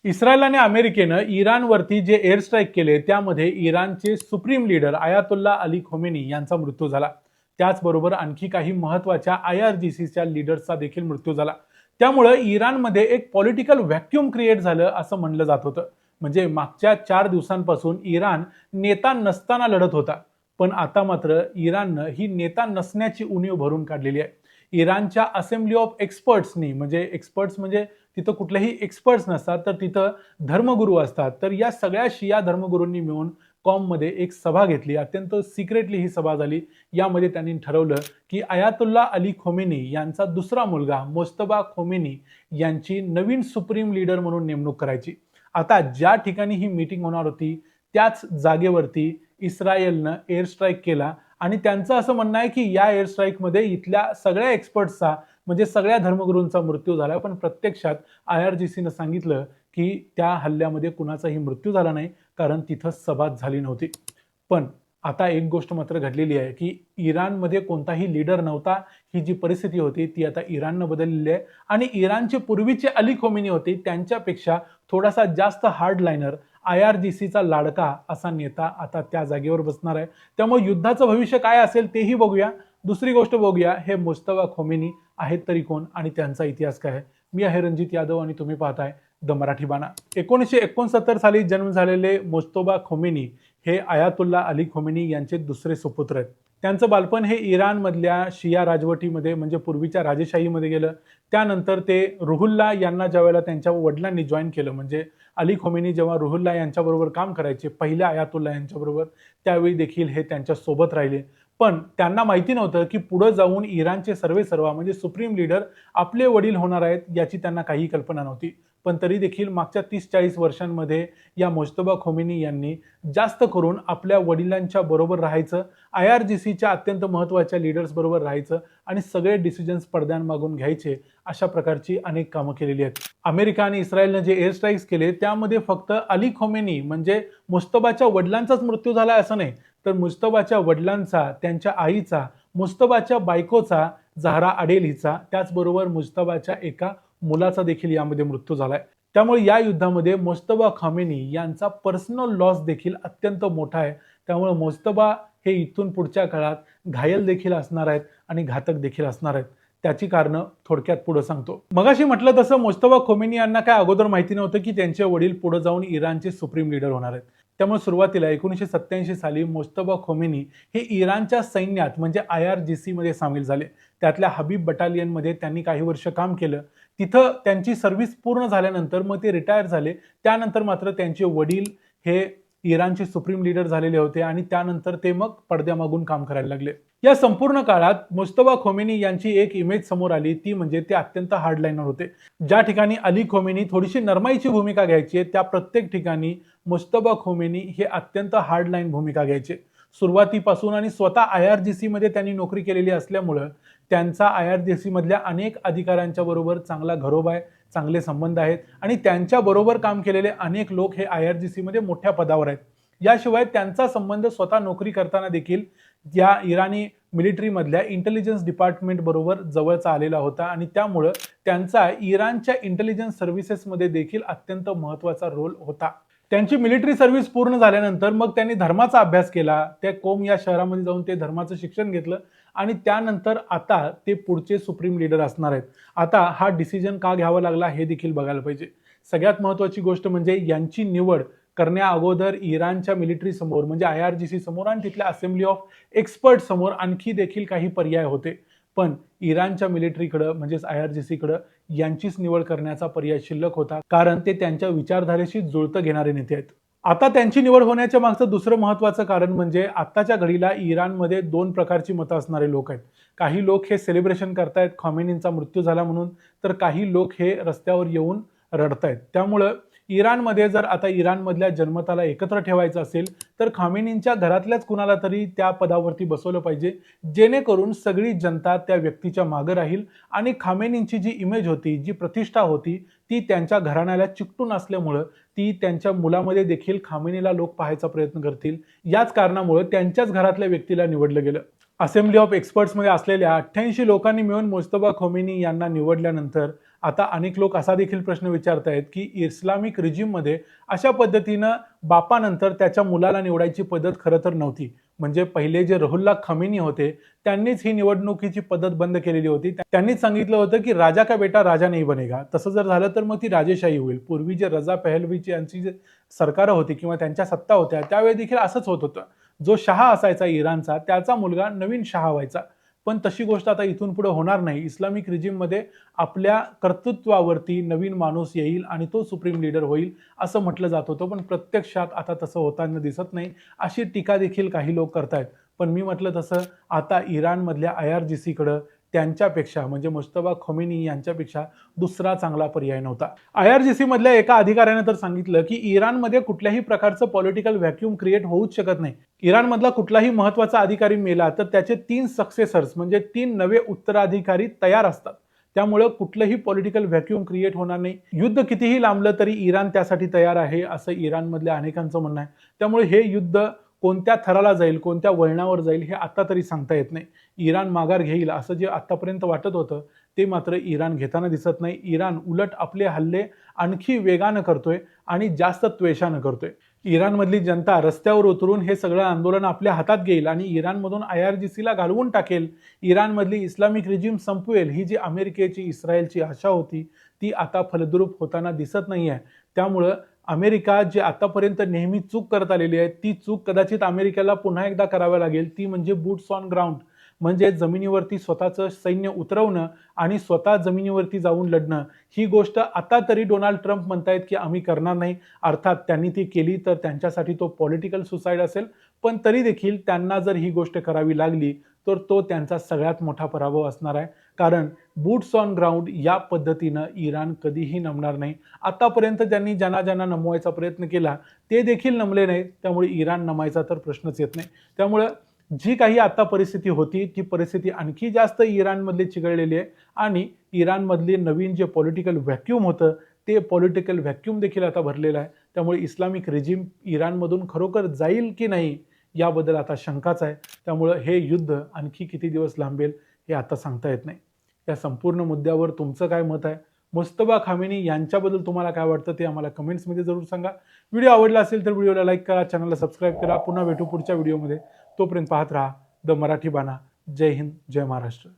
Israel आणि अमेरिकेनं इराणवरती जे एअर स्ट्राईक केले त्यामध्ये इराणचे supreme leader Ayatollah Ali Khomeini यांचा मृत्यू झाला। त्याचबरोबर आणखी काही महत्त्वाच्या IRGCच्या लीडर्सचा देखील मृत्यू झाला। त्यामुळे इराणमध्ये एक पॉलिटिकल व्हॅक्यूम क्रिएट झालं असं म्हणलं जात होतं। म्हणजे मागच्या 4 दिवसांपासून इराण नेता नसताना लढत होता, पण आता मात्र इराणनं ही नेता नसण्याची उणीव भरून काढलेली आहे। इराणच्या असेंब्ली ऑफ एक्सपर्ट्सनी, म्हणजे एक्सपर्ट्स म्हणजे तिथं कुठलेही एक्सपर्ट्स नसतात तर तिथं धर्मगुरू असतात, तर या सगळ्या शिया धर्मगुरूंनी मिळून कॉममध्ये एक सभा घेतली। अत्यंत सिक्रेटली ही सभा झाली। यामध्ये त्यांनी ठरवलं की आयातुल्ला अली खोमेनी यांचा दुसरा मुलगा मोज्तबा खोमेनी यांची नवीन सुप्रीम लीडर म्हणून नेमणूक करायची। आता ज्या ठिकाणी ही मीटिंग होणार होती त्याच जागेवरती इस्रायलनं एअर स्ट्राईक केला आणि त्यांचं असं म्हणणं आहे की या एअर स्ट्राईकमध्ये इथल्या सगळ्या एक्सपर्ट्सचा, म्हणजे सगळ्या धर्मगुरूंचा मृत्यू झाला। पण प्रत्यक्षात IRGCनं सांगितलं की त्या हल्ल्यामध्ये कुणाचाही मृत्यू झाला नाही, कारण तिथं सभाच झाली नव्हती। पण आता एक गोष्ट मात्र घडलेली आहे की इराणमध्ये कोणताही लीडर नव्हता। ही जी परिस्थिती होती ती आता इराणनं बदललेली आहे आणि इराणचे पूर्वीचे अली खोमेनी होते त्यांच्यापेक्षा थोडासा जास्त हार्डलाइनर IRGCचा लाडका असा नेता आता त्या जागेवर बसणार आहे। त्यामुळे युद्धाचं भविष्य काय असेल तेही बघूया। दुसरी गोष्ट बघूया, हे मोज्तबा खोमेनी आहेत तरी कोण आणि त्यांचा इतिहास काय आहे। मी आहे रणजित यादव आणि तुम्ही पाहताय द मराठी बाणा। 1969 साली जन्म झालेले मोज्तबा खोमेनी हे आयातुल्ला अली खोमेनी यांचे दुसरे सुपुत्र आहेत। त्यांचं बालपण हे इराणमधल्या शिया राजवटीमध्ये, म्हणजे पूर्वीच्या राजेशाहीमध्ये गेलं। त्यानंतर ते रुहुल्ला यांना ज्यावेळेला त्यांच्या वडिलांनी जॉईन केलं, म्हणजे अली खोमेनी जेव्हा रुहुल्ला यांच्याबरोबर काम करायचे पहिल्या आयातुल्ला यांच्याबरोबर, त्यावेळी देखील हे त्यांच्या सोबत राहिले। पण त्यांना माहिती नव्हतं की पुढे जाऊन इराणचे सर्वेसर्वा म्हणजे सुप्रीम लीडर आपले वडील होणार आहेत, याची त्यांना काही कल्पना नव्हती। पण तरी देखील मागच्या 30-40 वर्षांमध्ये या मोज्तबा खोमेनी यांनी जास्त करून आपल्या वडिलांच्या बरोबर राहायचं, IRGCच्या अत्यंत महत्त्वाच्या लीडर्स बरोबर राहायचं आणि सगळे डिसिजन्स पडद्यामागून घ्यायचे, अशा प्रकारची अनेक कामं केलेली आहेत। अमेरिका आणि इस्रायलने जे एअर स्ट्राईक्स केले त्यामध्ये फक्त अली खोमेनी म्हणजे मोज्तबाच्या वडिलांचाच मृत्यू झाला असं नाही, तर मोज्तबाच्या वडिलांचा, त्यांच्या आईचा, मोज्तबाच्या बायकोचा झहरा अडेल हिचा, त्याचबरोबर मोज्तबाच्या एका मुलाचा देखील यामध्ये मृत्यू झालाय। त्यामुळे या युद्धामध्ये मोज्तबा खोमेनी यांचा पर्सनल लॉस देखील अत्यंत मोठा आहे। त्यामुळे मोज्तबा हे इथून पुढच्या काळात घायल देखील असणार आहेत आणि घातक देखील असणार आहेत। त्याची कारणं थोडक्यात पुढे सांगतो। मगाशी म्हटलं तसं मोज्तबा खोमेनी यांना काय अगोदर माहिती नव्हतं की त्यांचे वडील पुढे जाऊन इराणचे सुप्रीम लीडर होणार आहेत। त्यामुळे सुरुवातीला 1987 साली मोज्तबा खोमेनी हे इराणच्या सैन्यात म्हणजे IRGC मध्ये सामील झाले। त्यातल्या हबीब बटालियनमध्ये त्यांनी काही वर्ष काम केलं। तिथं त्यांची सर्व्हिस पूर्ण झाल्यानंतर मग ते रिटायर झाले। त्यानंतर मात्र त्यांचे वडील हे इराणचे सुप्रीम लीडर झालेले होते आणि त्यानंतर ते मग पडद्यामागून काम करायला लागले। या संपूर्ण काळात मोज्तबा खोमेनी यांची एक इमेज समोर आली, ती म्हणजे ते अत्यंत हार्डलाइनर होते। ज्या ठिकाणी अली खोमेनी थोडीशी नरमाईची भूमिका घ्यायची त्या प्रत्येक ठिकाणी मोज्तबा खोमेनी हे अत्यंत हार्डलाइन भूमिका घ्यायचे। सुरुवातीपासून आणि स्वतः IRGC मध्ये त्यांनी नोकरी केलेली असल्यामुळे त्यांचा IRGC मधल्या अनेक अधिकाऱ्यांच्या बरोबर चांगला घरोबा आहे, चांगले संबंध आहेत आणि त्यांच्या बरोबर काम केलेले अनेक लोक हे IRGC मध्ये मोठ्या पदावर आहेत। याशिवाय त्यांचा संबंध स्वतः नोकरी करताना देखील या इराणी मिलिटरी मधल्या इंटेलिजन्स डिपार्टमेंट बरोबर जवळचा आलेला होता आणि त्यामुळे त्यांचा इराणच्या इंटेलिजन्स सर्व्हिसेस मध्ये देखील अत्यंत महत्त्वाचा रोल होता। त्यांची मिलिटरी सर्व्हिस पूर्ण झाल्यानंतर मग त्यांनी धर्माचा अभ्यास केला। त्या कोम या शहरामध्ये जाऊन ते धर्माचं शिक्षण घेतलं आणि त्यानंतर आता ते पुढचे सुप्रीम लीडर असणार आहेत। आता हा डिसिजन का घ्यावा लागला हे देखील बघायला पाहिजे। सगळ्यात महत्त्वाची गोष्ट म्हणजे यांची निवड करण्या अगोदर इराणच्या मिलिटरी समोर म्हणजे IRGC समोर आणि तिथल्या असेंब्ली ऑफ एक्सपर्ट समोर आणखी देखील काही पर्याय होते, पण इराणच्या मिलिटरीकडे म्हणजेच IRGC यांचीच निवड करण्याचा पर्याय शिल्लक होता, कारण ते त्यांच्या विचारधारेशी जुळतं घेणारे नेते आहेत। आता त्यांची निवड होण्याच्या मागचं दुसरं महत्त्वाचं कारण म्हणजे आत्ताच्या घडीला इराणमध्ये 2 प्रकारची मतं असणारे लोक आहेत। काही लोक हे सेलिब्रेशन करतायत खोमेनींचा मृत्यू झाला म्हणून, तर काही लोक हे रस्त्यावर येऊन रडतायत। त्यामुळे इराणमध्ये जर आता इराणमधल्या जनमताला एकत्र ठेवायचं असेल तर खोमेनींच्या घरातल्याच कुणाला तरी त्या पदावरती बसवलं पाहिजे, जेणेकरून सगळी जनता त्या व्यक्तीच्या मागे राहील आणि खोमेनींची जी इमेज होती, जी प्रतिष्ठा होती, ती त्यांच्या घराण्याला चिकटून असल्यामुळे ती त्यांच्या मुलामध्ये देखील खोमेनीला लोक पाहायचा प्रयत्न करतील। याच कारणामुळे त्यांच्याच घरातल्या व्यक्तीला निवडलं गेलं। असेंब्ली ऑफ एक्सपर्ट्समध्ये असलेल्या 88 लोकांनी मिळून मोज्तबा खोमेनी यांना निवडल्यानंतर आता अनेक लोक असा देखील प्रश्न विचारतायत की इस्लामिक रिजिममध्ये अशा पद्धतीनं बापानंतर त्याच्या मुलाला निवडायची पद्धत खरं तर नव्हती. म्हणजे पहिले जे रुहुल्ला खमेनी होते त्यांनीच ही निवडणुकीची पद्धत बंद केलेली होती. त्यांनीच सांगितलं होतं की राजा का बेटा राजा नहीं बनेगा. तसं जर झालं तर मग ती राजेशाही होईल. पूर्वी जे रजा पहलवीची यांची जे सरकार होती किंवा त्यांच्या सत्ता होत्या त्यावेळी देखील असंच होत होतं. जो शहा असायचा इराणचा त्याचा मुलगा नवीन शहा व्हायचा. पण तशी गोष्ट आता इथून पुढे होणार नाही. इस्लामिक रिजिममध्ये आपल्या कर्तृत्वावरती नवीन माणूस येईल आणि तो सुप्रीम लीडर होईल असं म्हटलं जात होतं. पण प्रत्यक्षात आता तसं होताना दिसत नाही. अशी टीका देखील काही लोक करतायत. पण मी म्हटलं तसं आता इराणमधल्या IRGCकडं त्यांच्यापेक्षा म्हणजे मुस्तफा खोमेनी यांच्यापेक्षा दुसरा चांगला पर्याय नव्हता. IRGC मधल्या एका अधिकाऱ्याने तर सांगितलं की इराणमध्ये कुठल्याही प्रकारचं पॉलिटिकल व्हॅक्यूम क्रिएट होऊच शकत नाही. इराणमधला कुठलाही महत्त्वाचा अधिकारी मेला तर त्याचे 3 सक्सेसर्स म्हणजे 3 नवे उत्तराधिकारी तयार असतात. त्यामुळे कुठलंही पॉलिटिकल व्हॅक्यूम क्रिएट होणार नाही. युद्ध कितीही लांबलं तरी इराण त्यासाठी तयार आहे असं इराणमधल्या अनेकांचं म्हणणं आहे. त्यामुळे हे युद्ध कोणत्या थराला जाईल, कोणत्या वळणावर जाईल हे आता तरी सांगता येत नाही. इराण माघार घेईल असं जे आतापर्यंत वाटत होतं ते मात्र इराण घेताना दिसत नाही. इराण उलट आपले हल्ले आणखी वेगानं करतोय आणि जास्त त्वेषानं करतोय. इराणमधली जनता रस्त्यावर उतरून हे सगळं आंदोलन आपल्या हातात घेईल आणि इराणमधून IRGCला घालवून टाकेल. इराणमधली इस्लामिक रिजिम संपवेल ही जी अमेरिकेची, इस्रायलची आशा होती ती आता फलद्रूप होताना दिसत नाहीये. त्यामुळं अमेरिका जे आतापर्यंत नेहमी चूक करत आलेली आहे ती चूक कदाचित अमेरिकेला पुन्हा एकदा करावी लागेल. ती म्हणजे बूट्स ऑन ग्राउंड म्हणजे जमिनीवरती स्वतःचं सैन्य उतरवणं आणि स्वतः जमिनीवरती जाऊन लढणं. ही गोष्ट आता तरी डोनाल्ड ट्रम्प म्हणतायत की आम्ही करणार नाही. अर्थात त्यांनी ती केली तर त्यांच्यासाठी तो पॉलिटिकल सुसाईड असेल. पण तरी देखील त्यांना जर ही गोष्ट करावी लागली तर तो त्यांचा सगळ्यात मोठा पराभव असणार आहे. कारण बूट्स ऑन ग्राउंड या पद्धतीनं इराण कधीही नमणार नाही. आतापर्यंत त्यांनी ज्यांना नमवायचा प्रयत्न केला ते देखील नमले नाहीत. त्यामुळे इराण नमायचा तर प्रश्नच येत नाही. त्यामुळे जी काही आता परिस्थिती होती ती परिस्थिती आणखी जास्त इराणमधली चिघळलेली आहे आणि इराणमधली नवीन जे पॉलिटिकल व्हॅक्यूम होतं ते पॉलिटिकल व्हॅक्यूम देखील आता भरलेलं आहे. त्यामुळे इस्लामिक रिजिम इराणमधून खरोखर जाईल की नाही याबद्दल आता शंकाच आहे. त्यामुळे हे युद्ध आणखी किती दिवस लांबेल हे आता सांगता येत नाही. या संपूर्ण मुद्द्यावर तुमचं काय मत आहे? मुस्तफा खामेनी यांच्याबद्दल तुम्हाला काय वाटतं ते आम्हाला कमेंट्समध्ये जरूर सांगा. व्हिडिओ आवडला असेल तर व्हिडिओला लाईक करा, चॅनलला सबस्क्राईब करा. पुन्हा भेटू पुढच्या व्हिडिओमध्ये. तोपर्यंत पाहत राहा द मराठी बाणा. जय हिंद, जय महाराष्ट्र.